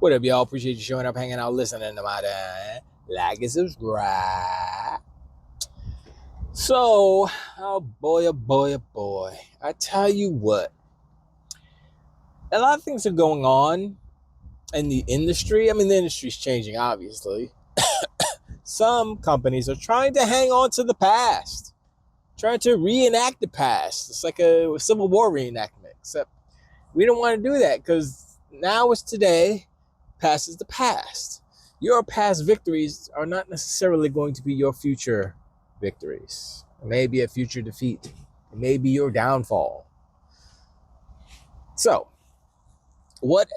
What up, y'all? Appreciate you showing up, hanging out, listening to my like and subscribe. So, oh boy, oh boy, oh boy. I tell you what, a lot of things are going on in the industry. I mean, the industry's changing, obviously. Some companies are trying to hang on to the past, trying to reenact the past. It's like a Civil War reenactment, except we don't want to do that because now is today, past is the past. Your past victories are not necessarily going to be your future victories. It may be a future defeat. It may be your downfall. So, what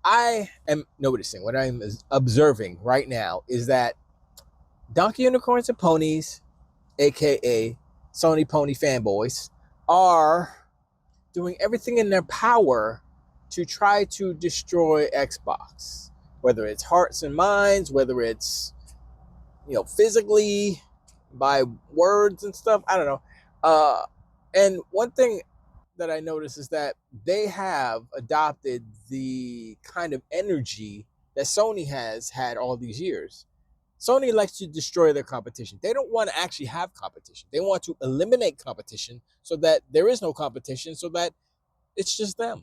I am noticing, what I'm observing right now is that Donkey Unicorns and Ponies, aka Sony Pony Fanboys, are doing everything in their power to try to destroy Xbox. Whether it's hearts and minds, whether it's, physically by words and stuff, I don't know. And one thing that I noticed is that they have adopted the kind of energy that Sony has had all these years. Sony likes to destroy their competition. They don't want to actually have competition. They want to eliminate competition so that there is no competition, so that it's just them.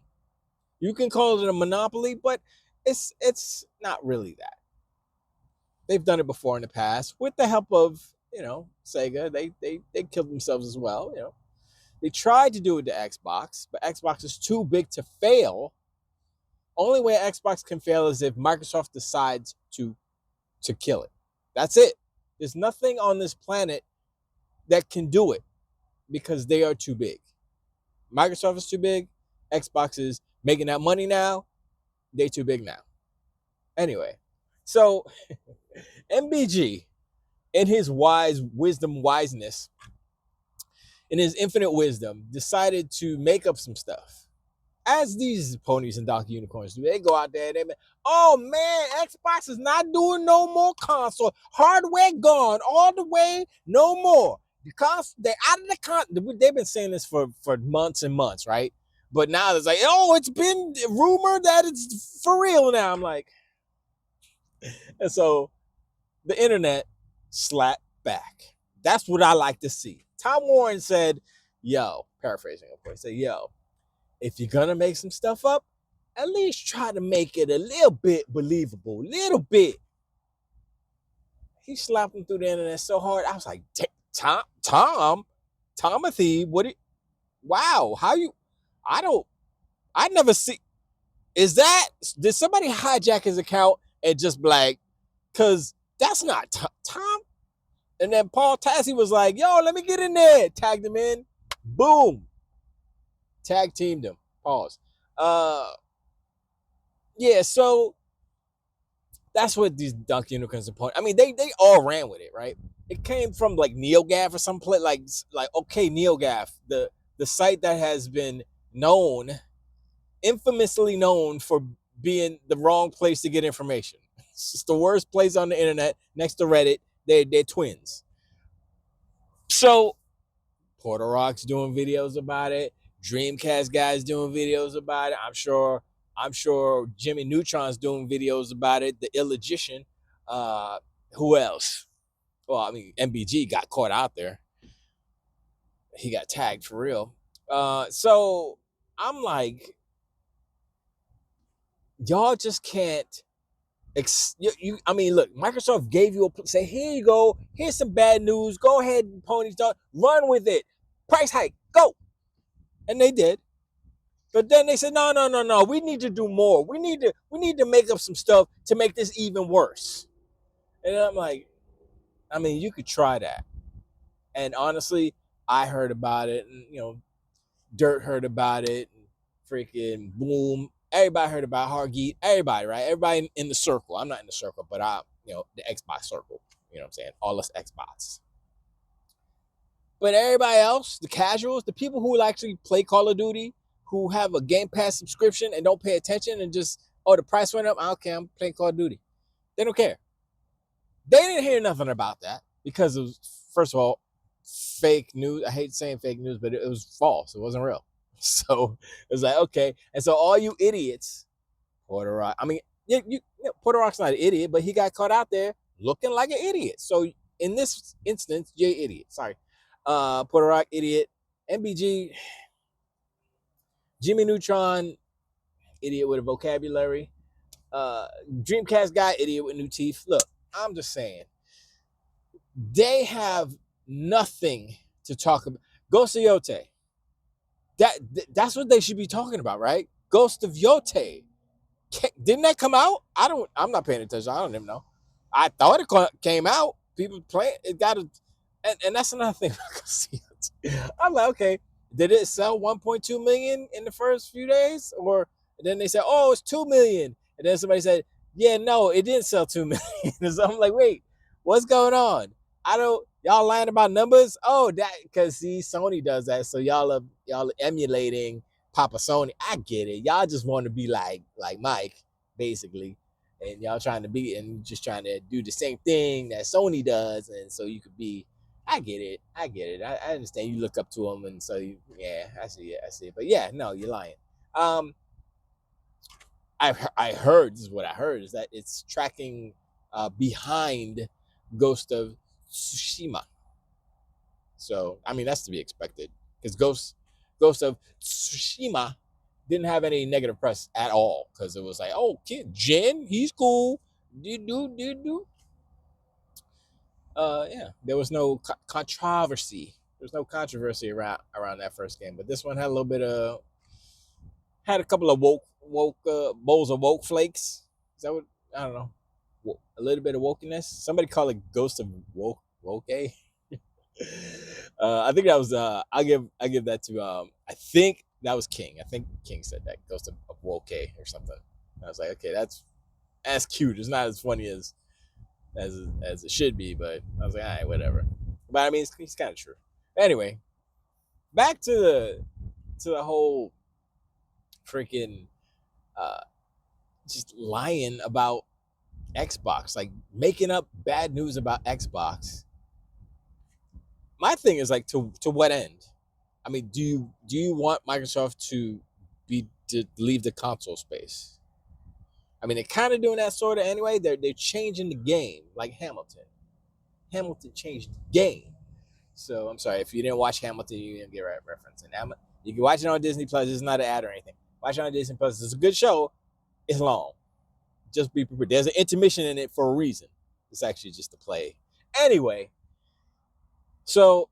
You can call it a monopoly, but it's not really that. They've done it before in the past with the help of, Sega. They killed themselves as well. They tried to do it to Xbox, but Xbox is too big to fail. Only way Xbox can fail is if Microsoft decides to kill it. That's it. There's nothing on this planet that can do it because they are too big. Microsoft is too big. Xbox is making that money now. They too big now. Anyway, so MBG, in his wiseness, in his infinite wisdom, decided to make up some stuff. As these ponies and Donkey Unicorns do, they go out there and they, oh man, Xbox is not doing no more console. Hardware gone all the way, no more. Because they're out of the console. They've been saying this for months and months, right? But now it's like, oh, it's been rumored that it's for real now. I'm like, and so the internet slapped back. That's what I like to see. Tom Warren said, yo, paraphrasing, of course, said, yo, if you're going to make some stuff up, at least try to make it a little bit believable, little bit. He slapped him through the internet so hard. I was like, Tomothy, wow, how you, I never see, did somebody hijack his account and just be like, because that's not Tom. And then Paul Tassi was like, yo, let me get in there. Tagged him in. Boom. Tag teamed him. Pause. Yeah, so that's what these Donkey Unicorns and Ponies, I mean, they all ran with it, right? It came from like NeoGaf or some place, like okay, NeoGaf, the site that has been known, infamously known for being the wrong place to get information. It's just the worst place on the internet next to Reddit. They're twins. So Porter Rock's doing videos about it. Dreamcast guys doing videos about it. I'm sure Jimmy Neutron's doing videos about it. The Illogician. Who else? Well, I mean, MBG got caught out there. He got tagged for real. So I'm like, y'all just can't. I mean, look, Microsoft gave you say, here you go. Here's some bad news. Go ahead, ponies, don't run with it. Price hike, go. And they did. But then they said, no. We need to do more. We need to make up some stuff to make this even worse. And I'm like, I mean, you could try that. And honestly, I heard about it, and Dirt heard about it, and freaking Boom. Everybody heard about Hargeet. Everybody, right? Everybody in the circle. I'm not in the circle, but the Xbox circle. You know what I'm saying? All us Xbox. But everybody else, the casuals, the people who actually play Call of Duty, who have a Game Pass subscription and don't pay attention and just, the price went up. Okay, I'm playing Call of Duty. They don't care. They didn't hear nothing about that because it was, first of all, fake news. I hate saying fake news, but it was false. It wasn't real. So it was like, okay. And so all you idiots, Porter Rock, I mean, Porter Rock's not an idiot, but he got caught out there looking like an idiot. So in this instance, Jay idiot. Sorry, Porter Rock idiot. MBG, Jimmy Neutron idiot with a vocabulary. Dreamcast guy idiot with new teeth. Look, I'm just saying they have nothing to talk about. Ghost of Yote. That's what they should be talking about, right? Ghost of Yote. Didn't that come out? I'm not paying attention. I don't even know. I thought it came out. People playing it got a, and that's another thing. I'm like, okay, did it sell 1.2 million in the first few days, or then they said, oh, it's 2 million, and then somebody said, yeah, no, it didn't sell 2 million. So I'm like, wait, what's going on? Y'all lying about numbers. Oh, that because see, Sony does that, so y'all emulating Papa Sony. I get it. Y'all just want to be like Mike, basically, and y'all trying to be and just trying to do the same thing that Sony does, and so you could be. I get it. I understand. You look up to them, and so yeah, I see it. But yeah, no, you're lying. I heard, this is what I heard, is that it's tracking behind Ghost of Tsushima. So I mean, that's to be expected because Ghost of Tsushima didn't have any negative press at all because it was like, oh, kid Jin, he's cool. Yeah, there was no controversy. There's no controversy around that first game, but this one had a couple of woke bowls of woke flakes. Is that what? I don't know. A little bit of wokeness. Somebody call it Ghost of Woke. I think that was. I give that to. I think that was King. I think King said that Ghost of Woke or something. I was like, okay, that's cute. It's not as funny as it should be, but I was like, all right, whatever. But I mean, it's kind of true. Anyway, back to the whole freaking just lying about Xbox, like making up bad news about Xbox. My thing is like, to what end? I mean, do you want Microsoft to leave the console space? I mean, they're kind of doing that sort of anyway. They're changing the game, like Hamilton. Hamilton changed the game. So I'm sorry if you didn't watch Hamilton, you didn't get a reference. And you can watch it on Disney Plus. It's not an ad or anything. Watch it on Disney Plus. It's a good show. It's long. Just be prepared. There's an intermission in it for a reason. It's actually just a play. Anyway, so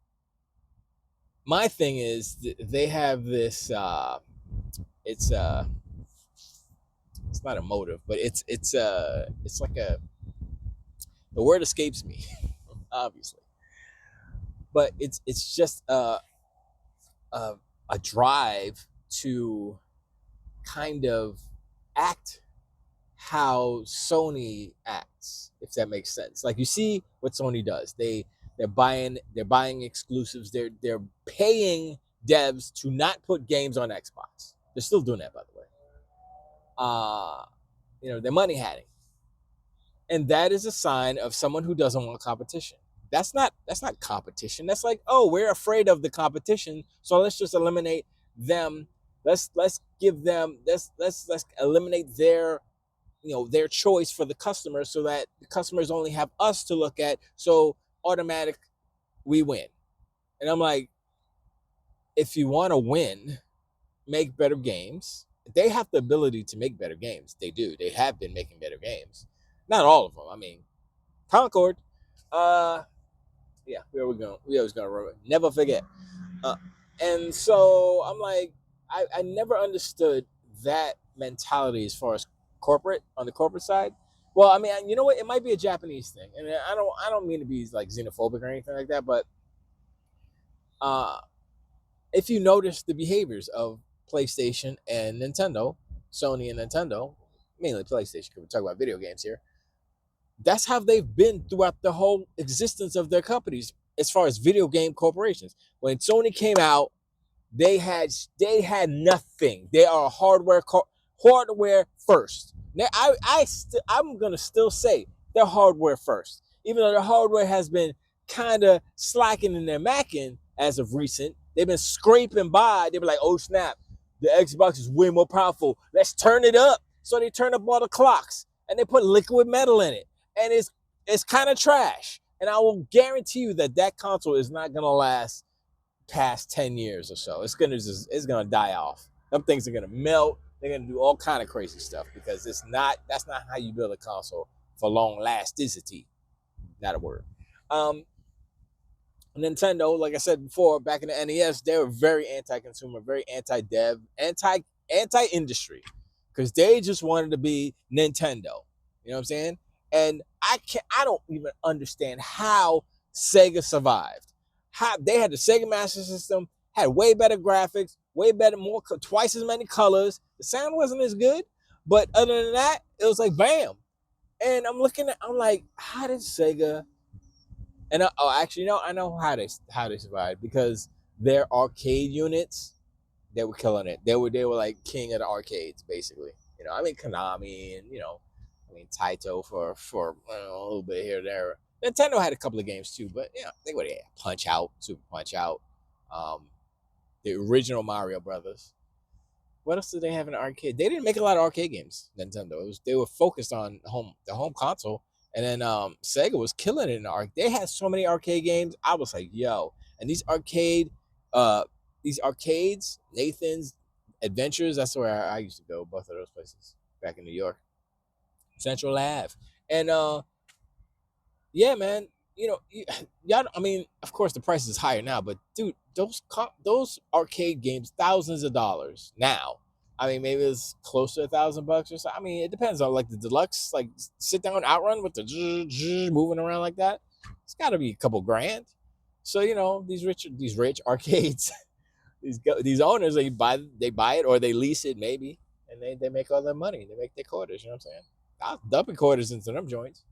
my thing is they have this. It's not a motive, but it's like the word escapes me, obviously, but it's just a drive to kind of act how Sony acts, if that makes sense. Like, you see what Sony does. They're buying exclusives. They're paying devs to not put games on Xbox. They're still doing that, by the way. They're money hatting, and that is a sign of someone who doesn't want competition. That's not competition. That's like, oh, we're afraid of the competition, so let's just eliminate them. Let's give them let's eliminate their their choice for the customer, so that the customers only have us to look at, so automatic we win. And I'm like, if you want to win, make better games. They have the ability to make better games. They do. They have been making better games. Not all of them. I mean, Concord. Yeah, we always gonna remember. Never forget. And so I'm like, I never understood that mentality as far as on the corporate side. Well, I mean, you know what? It might be a Japanese thing, and I don't mean to be like xenophobic or anything like that, but if you notice the behaviors of PlayStation and Nintendo, Sony and Nintendo, mainly PlayStation, because we're talking about video games here, that's how they've been throughout the whole existence of their companies as far as video game corporations. When Sony came out, they had nothing. They are hardware first. Now, I'm gonna still say they're hardware first, even though their hardware has been kind of slacking in their macking as of recent. They've been scraping by. They were like, oh snap, the Xbox is way more powerful. Let's turn it up. So they turn up all the clocks and they put liquid metal in it, and it's kind of trash. And I will guarantee you that that console is not gonna last past 10 years or so. It's gonna die off. Them things are gonna melt. They're gonna do all kind of crazy stuff because that's not how you build a console for long lasticity. Not a word. Um, Nintendo, like I said before, back in the NES, they were very anti-consumer, very anti-dev, anti-industry, because they just wanted to be Nintendo. You know what I'm saying? And I don't even understand how Sega survived. How they had the Sega Master System, had way better graphics, way better, twice as many colors. The sound wasn't as good, but other than that, it was like bam. And I'm like, how did Sega? And actually, I know how they survived because their arcade units, they were killing it. They were like king of the arcades, basically. I mean Konami and Taito for a little bit here and there. Nintendo had a couple of games too, but they would have Punch Out, Super Punch Out, the original Mario Brothers. What else did they have in the arcade? They didn't make a lot of arcade games. Nintendo. They were focused on the home console, and then Sega was killing it in the arcade. They had so many arcade games. I was like, yo, and these arcades, Nathan's Adventures. That's where I used to go. Both of those places back in New York, Central Ave, and yeah, man. Yeah. I mean, of course, the price is higher now, but dude, those arcade games, thousands of dollars now. I mean, maybe it's close to $1,000 or so. I mean, it depends on like the deluxe, like sit down outrun with the moving around like that. It's got to be a couple grand. So these rich arcades, these owners, they buy it or they lease it maybe, and they make all their money. They make their quarters. You know what I'm saying? I'll dumping quarters into them joints.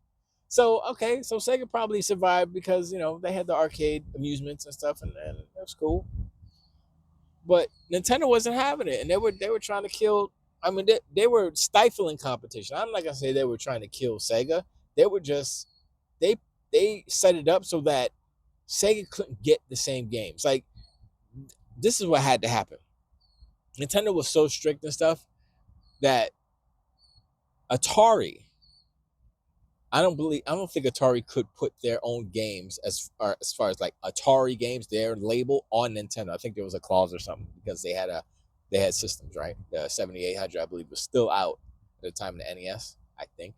So okay, so Sega probably survived because they had the arcade amusements and stuff, and that was cool. But Nintendo wasn't having it, and they were trying to kill. I mean, they were stifling competition. I'm not gonna say they were trying to kill Sega. They were just they they set it up so that Sega couldn't get the same games. Like this is what had to happen. Nintendo was so strict and stuff that Atari, I don't think Atari could put their own games as far as like Atari games, their label on Nintendo. I think there was a clause or something because they had systems, right? The 7800, I believe, was still out at the time of the NES, I think.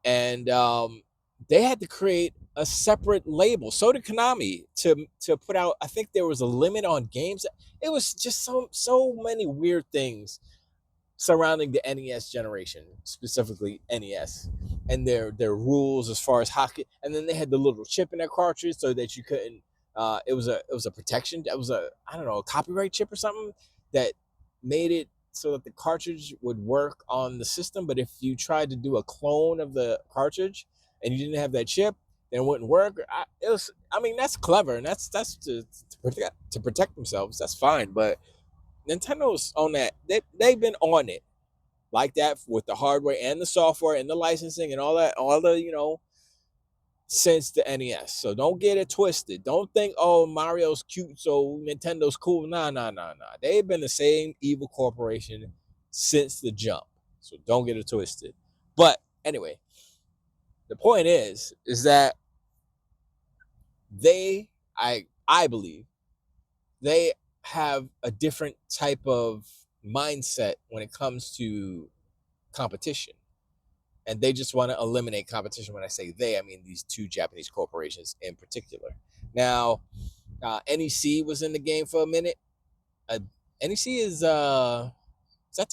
And they had to create a separate label. So did Konami to put out. I think there was a limit on games. It was just so many weird things surrounding the NES generation, specifically NES, and their rules as far as hockey. And then they had the little chip in their cartridge so that you couldn't. It was a protection. It was a copyright chip or something that made it so that the cartridge would work on the system. But if you tried to do a clone of the cartridge and you didn't have that chip, then it wouldn't work. That's clever, and that's to protect themselves. That's fine, but Nintendo's on that. They've been on it like that with the hardware and the software and the licensing and all that, since the NES. So don't get it twisted. Don't think, oh, Mario's cute, so Nintendo's cool. Nah. They've been the same evil corporation since the jump. So don't get it twisted. But anyway, the point is that I believe they have a different type of mindset when it comes to competition, and they just want to eliminate competition. When I say they, I mean these two Japanese corporations in particular. Now, NEC was in the game for a minute. NEC is that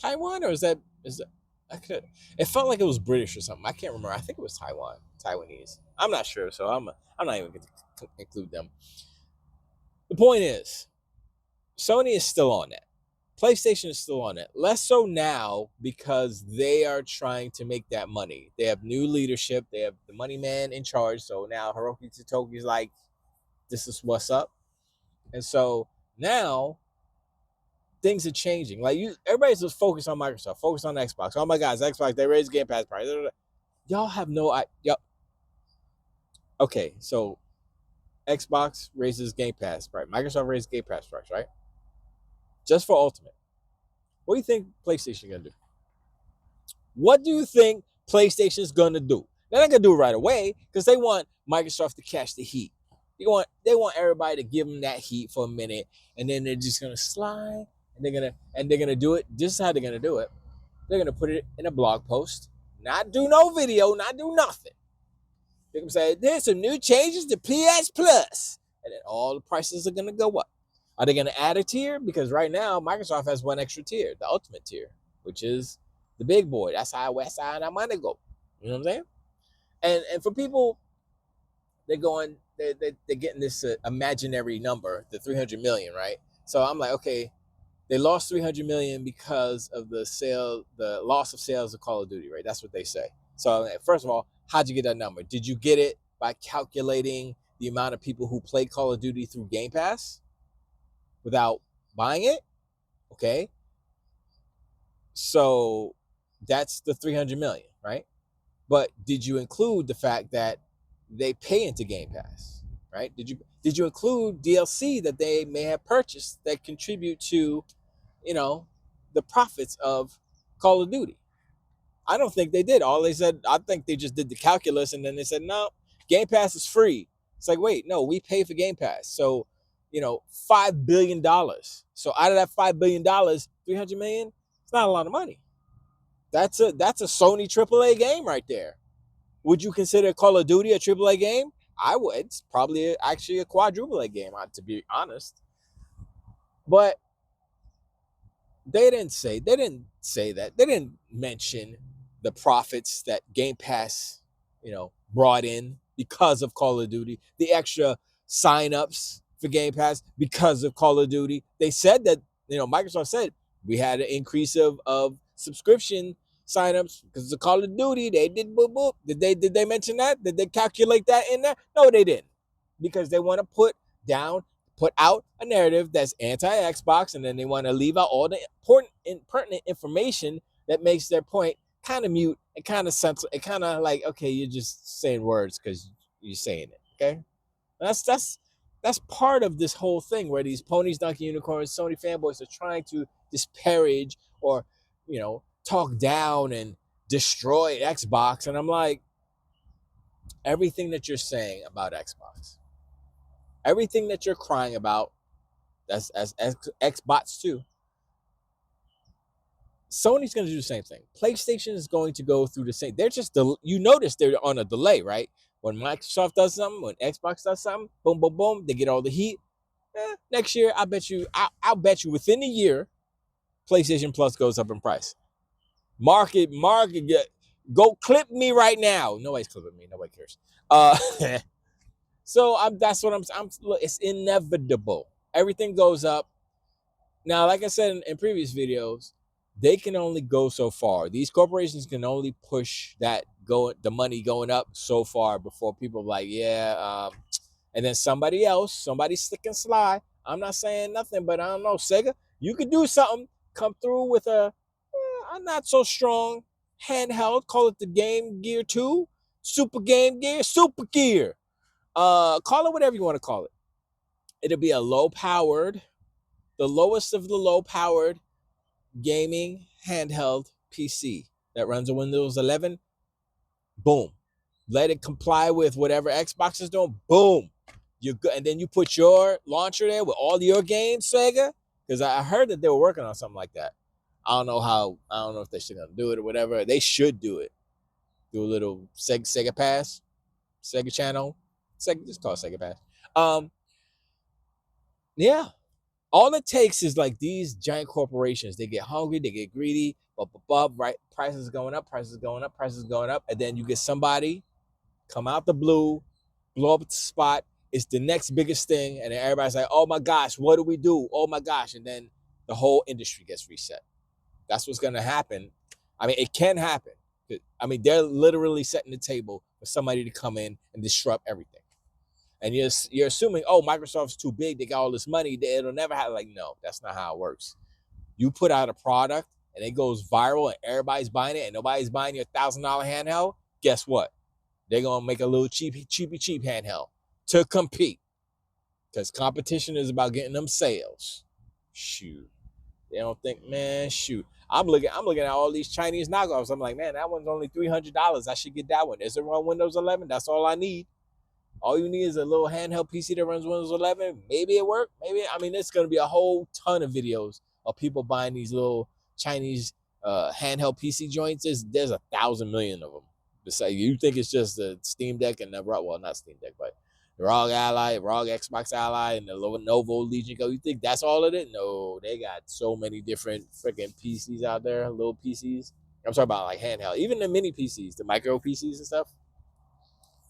Taiwan or is that it felt like it was British or something. I can't remember. I think it was Taiwanese. I'm not sure, so I'm not even going to include them. The point is, Sony is still on that. PlayStation is still on it. Less so now because they are trying to make that money. They have new leadership. They have the money man in charge. So now Hiroki Totoki's like, this is what's up. And so now things are changing. Like everybody's just focused on Microsoft, focused on Xbox. Oh my God, Xbox, they raised Game Pass price. Y'all have no idea. Okay, so Xbox raises Game Pass price. Microsoft raised Game Pass price, right? Just for Ultimate. What do you think PlayStation gonna do? What do you think PlayStation is gonna do? They're not gonna do it right away because they want Microsoft to catch the heat. They want everybody to give them that heat for a minute, and then they're just gonna slide, and they're gonna do it. This is how they're gonna do it. They're gonna put it in a blog post, not do no video, not do nothing. They're gonna say there's some new changes to PS Plus, and then all the prices are gonna go up. Are they gonna add a tier? Because right now Microsoft has one extra tier, the Ultimate tier, which is the big boy. That's how West Side and money go. You know what I'm saying? And for people, they're getting this imaginary number, the 300 million, right? So I'm like, okay, they lost 300 million because of the loss of sales of Call of Duty, right? That's what they say. So first of all, how'd you get that number? Did you get it by calculating the amount of people who play Call of Duty through Game Pass without buying it? Okay, so that's the 300 million, right? But did you include the fact that they pay into Game Pass, right? Did you include DLC that they may have purchased that contribute to, you know, the profits of Call of Duty? I don't think they did. All they said, I think they just did the calculus, and then they said, no, Game Pass is free. It's like, wait, no, we pay for Game Pass. So, $5 billion. So out of that $5 billion, 300 million, it's not a lot of money. That's a Sony AAA game right there. Would you consider Call of Duty a AAA game? I would. It's probably actually a quadruple A game, to be honest. But they didn't say that. They didn't mention the profits that Game Pass, brought in because of Call of Duty, the extra signups for Game Pass because of Call of Duty. They said that, Microsoft said we had an increase of subscription signups because of Call of Duty. They did boop boop. Did they mention that? Did they calculate that in there? No, they didn't. Because they want to put out a narrative that's anti-Xbox, and then they want to leave out all the important and pertinent information that makes their point kind of mute and kind of sensible. It kind of like, okay, you're just saying words because you're saying it. Okay, that's part of this whole thing where these ponies, donkey, unicorns, Sony fanboys are trying to disparage or talk down and destroy Xbox, and I'm like, everything that you're saying about Xbox, everything that you're crying about, that's as Xbox too. Sony's going to do the same thing. PlayStation is going to go through the same. They're just you notice they're on a delay, right? When Microsoft does something, when Xbox does something, boom, boom, boom, they get all the heat. Next year, I'll bet you within a year, PlayStation Plus goes up in price. Market, go clip me right now. Nobody's clipping me. Nobody cares. So that's what I'm. It's inevitable. Everything goes up. Now, like I said in previous videos, they can only go so far. These corporations can only push the money going up so far before people are like, yeah. And then somebody slick and sly. I'm not saying nothing, but I don't know, Sega, you could do something. Come through with a not so strong handheld. Call it the Game Gear 2, Super Game Gear, Super Gear. Call it whatever you want to call it. It'll be the lowest of the low-powered gaming handheld PC that runs on Windows 11. Boom. Let it comply with whatever Xbox is doing. Boom. You're good. And then you put your launcher there with all your games, Sega, because I heard that they were working on something like that. I don't know if they're still gonna do it or whatever. They should do it. Do a little Sega Pass, Sega channel. Just call it Sega Pass. Yeah. All it takes is like these giant corporations. They get hungry, they get greedy, right? Prices going up, and then you get somebody come out the blue, blow up the spot. It's the next biggest thing, and then everybody's like, "Oh my gosh, what do we do? Oh my gosh!" And then the whole industry gets reset. That's what's gonna happen. I mean, it can happen. I mean, they're literally setting the table for somebody to come in and disrupt everything. And you're assuming, oh, Microsoft's too big, they got all this money, it'll never happen. Like, no, that's not how it works. You put out a product and it goes viral and everybody's buying it and nobody's buying your $1,000 handheld, guess what? They're going to make a little cheap handheld to compete. Because competition is about getting them sales. Shoot. They don't think, man, shoot. I'm looking at all these Chinese knockoffs. I'm like, man, that one's only $300. I should get that one. Is it run Windows 11? That's all I need. All you need is a little handheld PC that runs Windows 11. Maybe it worked. Maybe, I mean, it's going to be a whole ton of videos of people buying these little Chinese handheld PC joints. There's 1,000 million of them. Besides, you think it's just the Steam Deck and the well, not Steam Deck, but the ROG Ally, ROG Xbox Ally, and the Lenovo Legion Go. You think that's all of it? No, they got so many different freaking PCs out there, little PCs. I'm talking about like handheld, even the mini PCs, the micro PCs and stuff,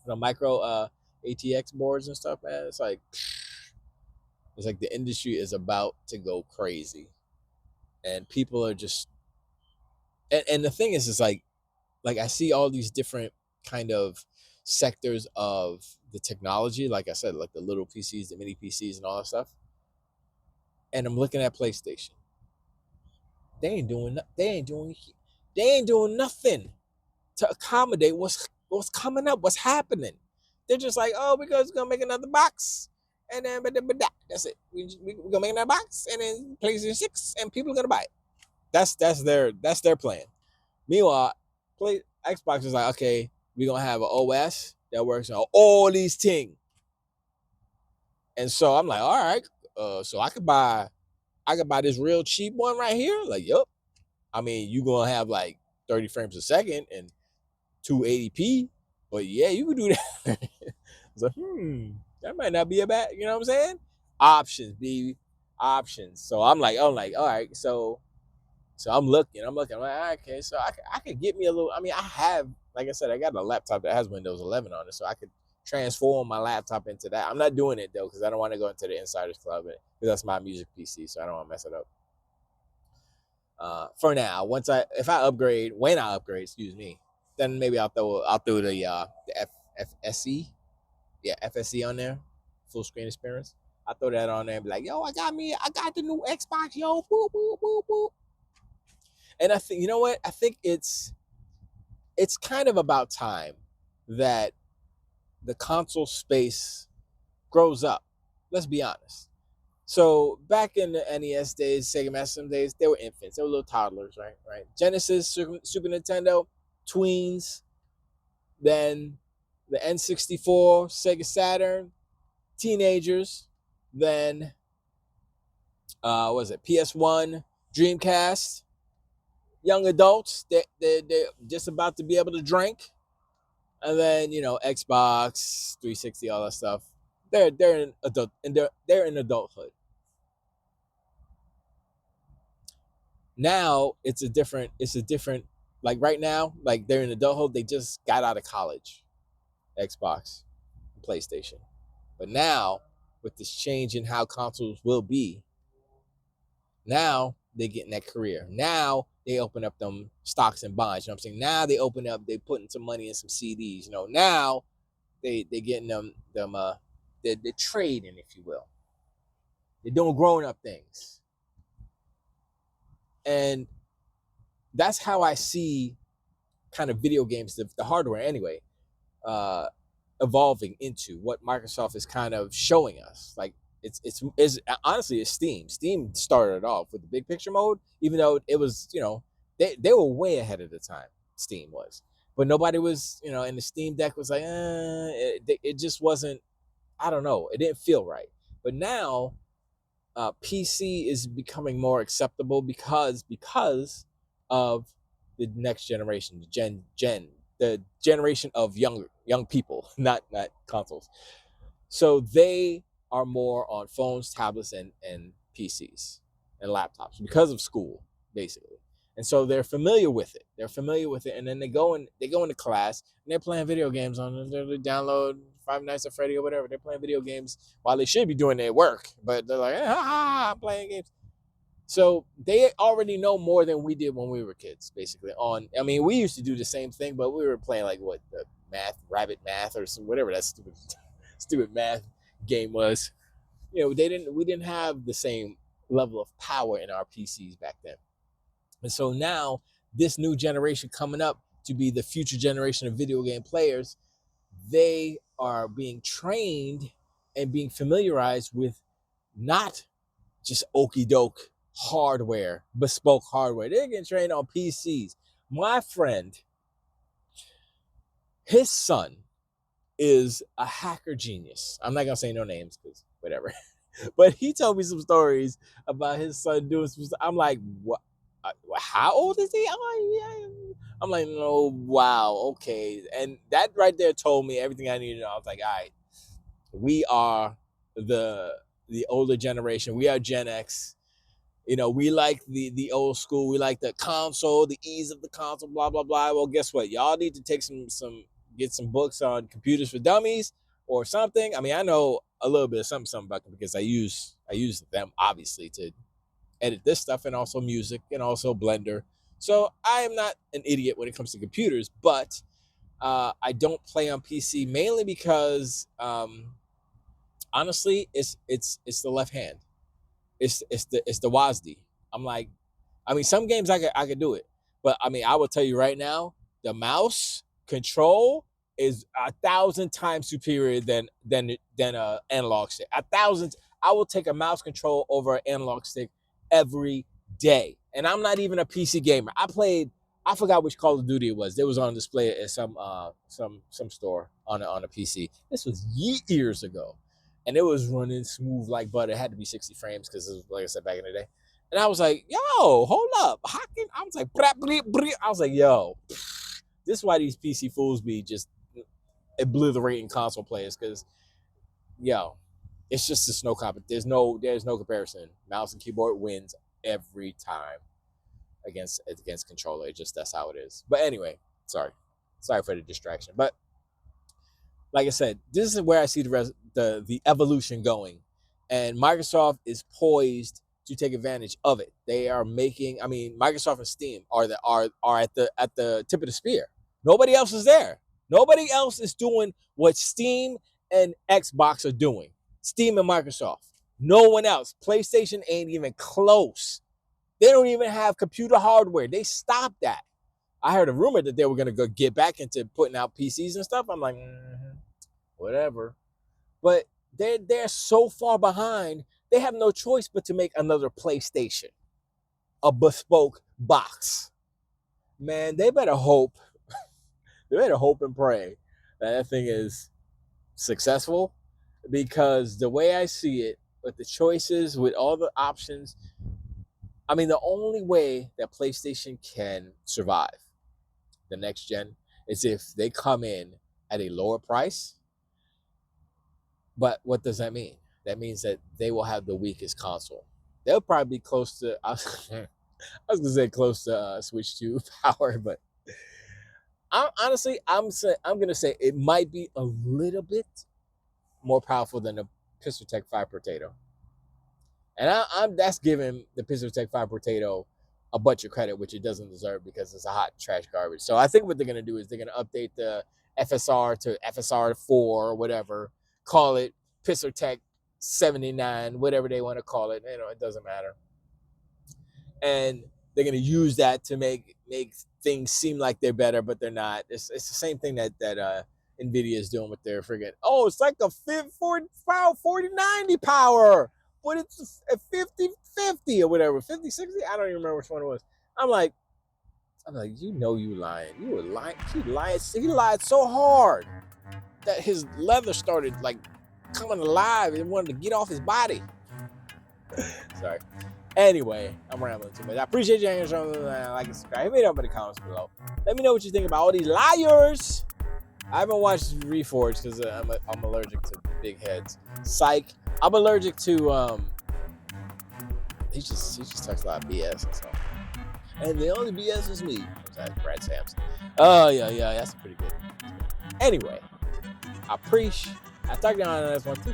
the micro ATX boards and stuff. Man, it's like the industry is about to go crazy, and people are just. And the thing is like I see all these different kind of sectors of the technology, like I said, like the little PCs, the mini PCs, and all that stuff. And I'm looking at PlayStation. They ain't doing nothing to accommodate what's coming up, what's happening. They're just like, oh, we're just gonna make another box, and then but that's it. We're gonna make another box, and then PlayStation 6, and people are gonna buy it. That's their plan. Meanwhile, Xbox is like, okay, we're gonna have an OS that works on all these things. And so I'm like, all right, so I could buy this real cheap one right here. Like, yep. I mean, you're gonna have like 30 frames a second and 280p, but yeah, you could do that. So, that might not be a bad, you know what I'm saying? Options, baby. Options. So I'm like, all right, so I'm looking. I'm like, okay, so I could get me a little. I mean, I have, like I said, I got a laptop that has Windows 11 on it, so I could transform my laptop into that. I'm not doing it though because I don't want to go into the Insiders Club because that's my music PC, so I don't want to mess it up. For now, when I upgrade, excuse me, then maybe I'll throw the FSC, FSC on there, full screen experience. I'll throw that on there and be like, yo, I got the new Xbox, yo, boop boop boop boop. And I think, you know what? I think it's kind of about time that the console space grows up. Let's be honest. So back in the NES days, Sega Master System days, they were infants. They were little toddlers, right? Genesis, Super Nintendo, tweens. Then the N64, Sega Saturn, teenagers. Then, what was it? PS1, Dreamcast. Young adults, they're just about to be able to drink. And then, Xbox 360, all that stuff. They're in adult, and they're in adulthood. Now it's a different, like right now, like they're in adulthood, they just got out of college. Xbox and PlayStation. But now, with this change in how consoles will be, now they get in that career. Now they open up them stocks and bonds. You know what I'm saying? Now they open up, they putting some money in some CDs. Now they getting they're trading, if you will. They're doing grown up things. And that's how I see kind of video games, the hardware anyway, evolving into what Microsoft is kind of showing us. Like it's honestly, it's Steam. Steam started it off with the big picture mode, even though it was, they were way ahead of the time. Steam was, but nobody was, and the Steam Deck was like, it just wasn't. I don't know. It didn't feel right. But now, PC is becoming more acceptable because of the next generation, the generation of young people, not consoles. So they are more on phones, tablets, and PCs and laptops because of school, basically. And so they're familiar with it. And then they go into class and they're playing video games on it. They download Five Nights at Freddy or whatever. They're playing video games while they should be doing their work, but they're like, I'm playing games. So they already know more than we did when we were kids, basically. I mean, we used to do the same thing, but we were playing like what, the rabbit math or some, whatever that stupid math game was. We didn't have the same level of power in our PCs back then. And so now this new generation coming up to be the future generation of video game players, they are being trained and being familiarized with not just okey doke hardware, bespoke hardware. They're getting trained on PCs. My friend, his son is a hacker genius. I'm not gonna say no names because whatever. But he told me some stories about his son doing some stuff. I'm like, what? How old is he? I'm like, no, wow, okay. And that right there told me everything I needed to know. I was like, all right, we are the older generation. We are Gen X. We like the old school. We like the console, the ease of the console, blah blah blah. Well, guess what? Y'all need to take get some books on computers for dummies or something. I mean, I know a little bit of something about them because I use them obviously to edit this stuff and also music and also Blender. So I am not an idiot when it comes to computers, but I don't play on PC mainly because honestly, it's the left hand. It's the WASD. I'm like, I mean, some games I could do it, but I mean, I will tell you right now, the mouse control is 1,000 times superior than a analog stick. 1,000. I will take a mouse control over an analog stick every day, and I'm not even a PC gamer. I forgot which Call of Duty it was. It was on display at some store on a PC. This was years ago, and it was running smooth like butter. It had to be 60 frames because it was, like I said, back in the day. And I was like, yo, hold up. I was like, I was like, yo, this is why these PC fools be just obliterating console players, because, yo, it's just there's no comparison. Mouse and keyboard wins every time against controller. That's how it is. But anyway, sorry for the distraction. But like I said, this is where I see the evolution going, and Microsoft is poised to take advantage of it. They are making. I mean, Microsoft and Steam are at the tip of the spear. Nobody else is there. Nobody else is doing what Steam and Xbox are doing. Steam and Microsoft. No one else. PlayStation ain't even close. They don't even have computer hardware. They stopped that. I heard a rumor that they were going to go get back into putting out PCs and stuff. I'm like, whatever. But they're so far behind, they have no choice but to make another PlayStation, a bespoke box. Man, they better hope and pray that thing is successful, because the way I see it, with the choices, with all the options, I mean, the only way that PlayStation can survive the next gen is if they come in at a lower price. But what does that mean? That means that they will have the weakest console. They'll probably be close to, I was going to say close to Switch 2 power, but I'm going to say it might be a little bit more powerful than the Pistol Tech 5 Potato. And that's giving the Pistol Tech 5 Potato a bunch of credit, which it doesn't deserve because it's a hot trash garbage. So I think what they're going to do is they're going to update the FSR to FSR 4 or whatever, call it Pistol Tech 79, whatever they want to call it. It doesn't matter. And they're going to use that to make things seem like they're better, but they're not. It's the same thing that NVIDIA is doing with their friggin', it's like a 4090 power, but it's a 5050 or whatever, 5060. I don't even remember which one it was. I'm like, you lying. You were lying. He lied so hard that his leather started like coming alive and wanted to get off his body. Sorry. Anyway, I'm rambling too much. I appreciate you hanging out. Like and subscribe. Hit me up in the comments below. Let me know what you think about all these liars. I haven't watched Reforged because I'm allergic to big heads. Psych. I'm allergic to he just talks a lot of BS and stuff. And the only BS is me. That's Brad Sampson. Oh yeah, that's pretty good. Anyway, I talk down on this one too.